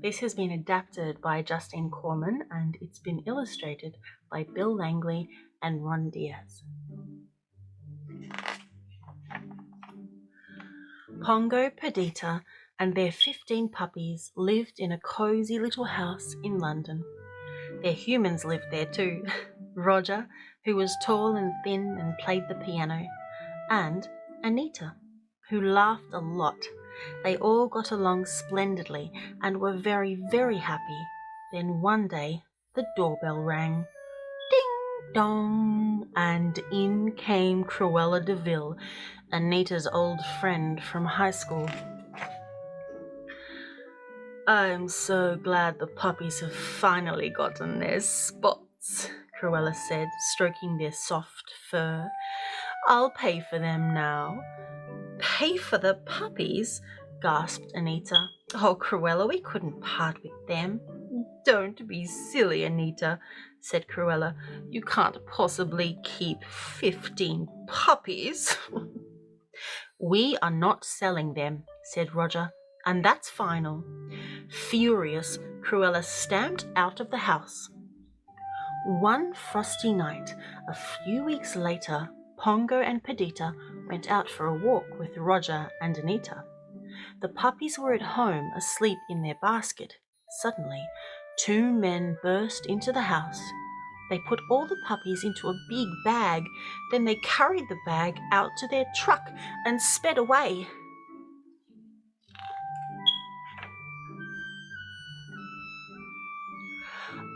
This has been adapted by Justine Corman and it's been illustrated by Bill Langley and Ron Diaz. Pongo, Perdita, and their 15 puppies lived in a cosy little house in London. Their humans lived there too. Roger, who was tall and thin and played the piano, and Anita, who laughed a lot. They all got along splendidly and were very, very happy. Then one day, the doorbell rang. Ding dong! And in came Cruella de Vil, Anita's old friend from high school. I'm so glad the puppies have finally gotten their spots, Cruella said, stroking their soft fur. I'll pay for them now. Pay for the puppies? Gasped Anita. Oh, Cruella, we couldn't part with them. Don't be silly, Anita, said Cruella. You can't possibly keep 15 puppies. We are not selling them, said Roger, and that's final. Furious, Cruella stamped out of the house. One frosty night, a few weeks later, Pongo and Perdita went out for a walk with Roger and Anita. The puppies were at home, asleep in their basket. Suddenly, two men burst into the house. They put all the puppies into a big bag. Then they carried the bag out to their truck and sped away.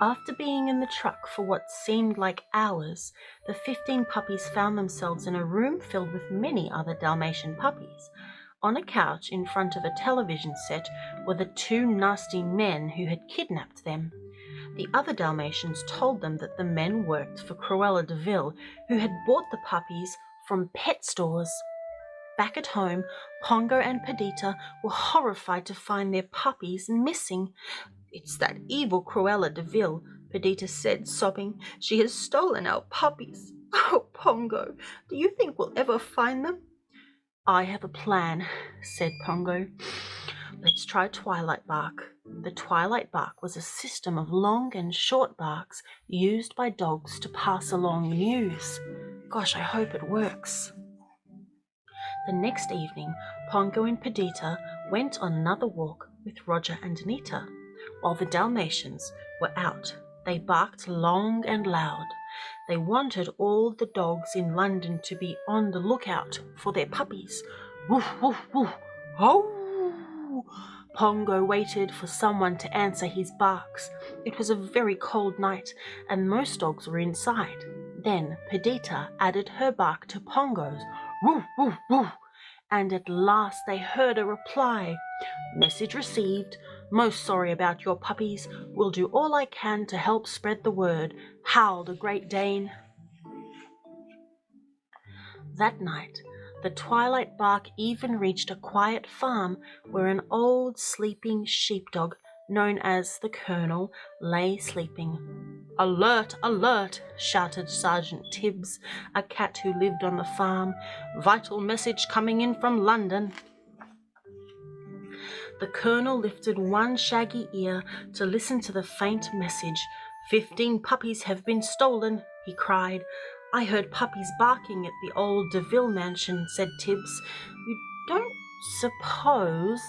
After being in the truck for what seemed like hours, the 15 puppies found themselves in a room filled with many other Dalmatian puppies. On a couch in front of a television set were the two nasty men who had kidnapped them. The other Dalmatians told them that the men worked for Cruella de Vil, who had bought the puppies from pet stores. Back at home, Pongo and Perdita were horrified to find their puppies missing. It's that evil Cruella de Vil, Perdita said, sobbing. She has stolen our puppies. Oh, Pongo, do you think we'll ever find them? I have a plan, said Pongo. Let's try Twilight Bark. The Twilight Bark was a system of long and short barks used by dogs to pass along news. Gosh, I hope it works. The next evening, Pongo and Perdita went on another walk with Roger and Anita. While the Dalmatians were out, they barked long and loud. They wanted all the dogs in London to be on the lookout for their puppies. Woof, woof, woof. Oh! Pongo waited for someone to answer his barks. It was a very cold night, and most dogs were inside. Then Perdita added her bark to Pongo's. Woof, woof, woof. And at last they heard a reply. Message received. Most sorry about your puppies. Will do all I can to help spread the word, howled a Great Dane. That night, the Twilight Bark even reached a quiet farm where an old sleeping sheepdog known as the Colonel lay sleeping. Alert, alert, shouted Sergeant Tibbs, a cat who lived on the farm. Vital message coming in from London. The Colonel lifted one shaggy ear to listen to the faint message. 15 puppies have been stolen, he cried. I heard puppies barking at the old de Vil mansion, said Tibbs. You don't suppose...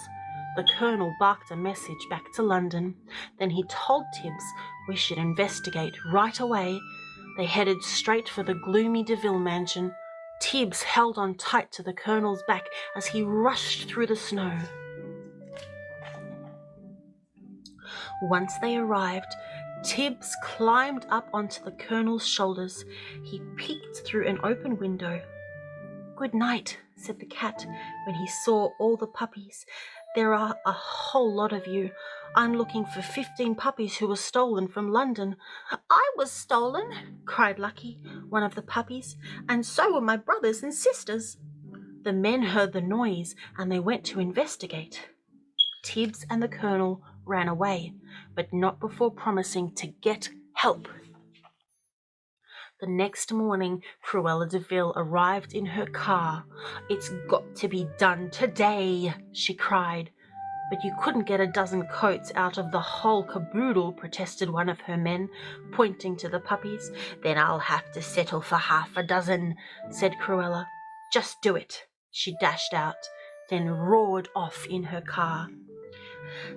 The Colonel barked a message back to London. Then he told Tibbs we should investigate right away. They headed straight for the gloomy de Vil mansion. Tibbs held on tight to the Colonel's back as he rushed through the snow. Once they arrived, Tibbs climbed up onto the Colonel's shoulders. He peeked through an open window. Good night, said the cat when he saw all the puppies. There are a whole lot of you. I'm looking for 15 puppies who were stolen from London. I was stolen, cried Lucky, one of the puppies, and so were my brothers and sisters. The men heard the noise and they went to investigate. Tibbs and the Colonel ran away, but not before promising to get help. The next morning, Cruella de Vil arrived in her car. It's got to be done today, she cried. But you couldn't get a dozen coats out of the whole caboodle, protested one of her men, pointing to the puppies. Then I'll have to settle for half a dozen, said Cruella. Just do it. She dashed out, then roared off in her car.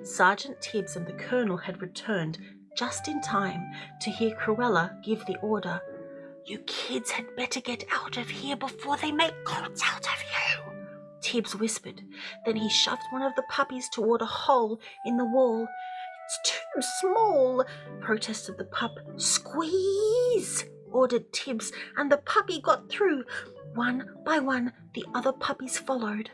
Sergeant Tibbs and the Colonel had returned just in time to hear Cruella give the order. You kids had better get out of here before they make coats out of you, Tibbs whispered. Then he shoved one of the puppies toward a hole in the wall. It's too small, protested the pup. Squeeze, ordered Tibbs, and the puppy got through. One by one, the other puppies followed.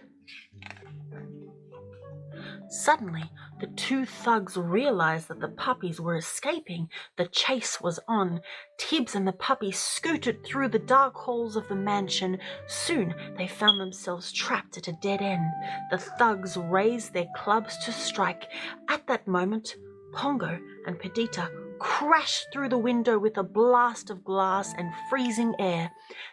Suddenly, the two thugs realized that the puppies were escaping. The chase was on. Tibbs and the puppies scooted through the dark halls of the mansion. Soon they found themselves trapped at a dead end. The thugs raised their clubs to strike. At that moment, Pongo and Perdita crashed through the window with a blast of glass and freezing air.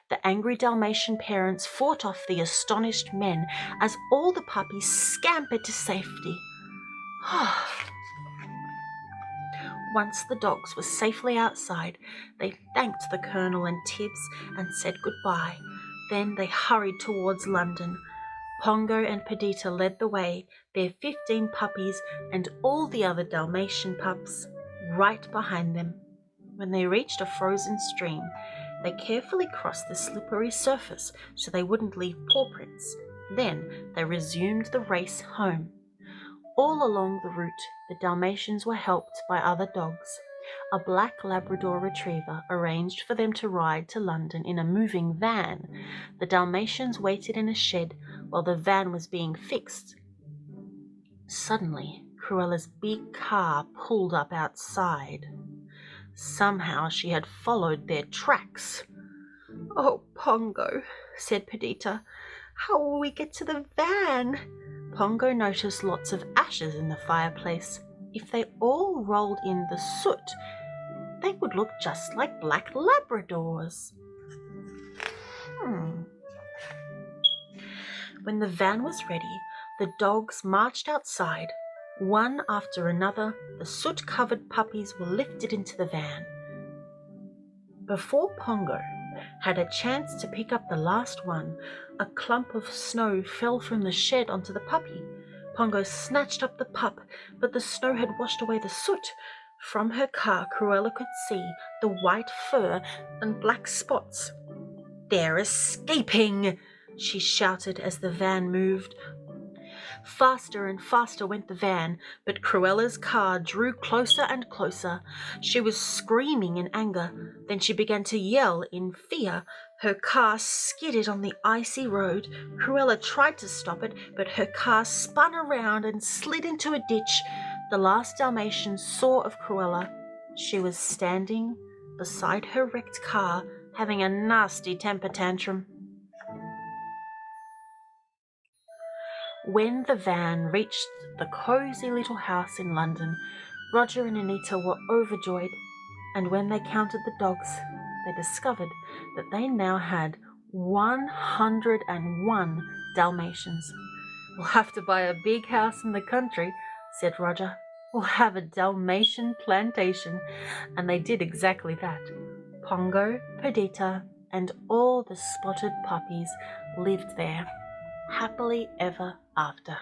The angry Dalmatian parents fought off the astonished men as all the puppies scampered to safety. Once the dogs were safely outside, they thanked the Colonel and Tibbs and said goodbye. Then they hurried towards London. Pongo and Perdita led the way, their 15 puppies and all the other Dalmatian pups right behind them. When they reached a frozen stream, they carefully crossed the slippery surface so they wouldn't leave paw prints. Then they resumed the race home. All along the route, the Dalmatians were helped by other dogs. A black Labrador retriever arranged for them to ride to London in a moving van. The Dalmatians waited in a shed while the van was being fixed. Suddenly, Cruella's big car pulled up outside. Somehow she had followed their tracks. Oh, Pongo, said Perdita, how will we get to the van? Pongo noticed lots of ashes in the fireplace. If they all rolled in the soot, they would look just like black Labradors. When the van was ready, the dogs marched outside. One after another, the soot-covered puppies were lifted into the van. Before Pongo had a chance to pick up the last one, a clump of snow fell from the shed onto the puppy. Pongo snatched up the pup, but the snow had washed away the soot. From her car, Cruella could see the white fur and black spots. They're escaping, she shouted as the van moved. Faster and faster went the van, but Cruella's car drew closer and closer. She was screaming in anger. Then she began to yell in fear. Her car skidded on the icy road. Cruella tried to stop it, but her car spun around and slid into a ditch. The last Dalmatian saw of Cruella. She was standing beside her wrecked car, having a nasty temper tantrum. When the van reached the cosy little house in London, Roger and Anita were overjoyed, and when they counted the dogs, they discovered that they now had 101 Dalmatians. We'll have to buy a big house in the country, said Roger. We'll have a Dalmatian plantation. And they did exactly that. Pongo, Perdita, and all the spotted puppies lived there, happily ever after.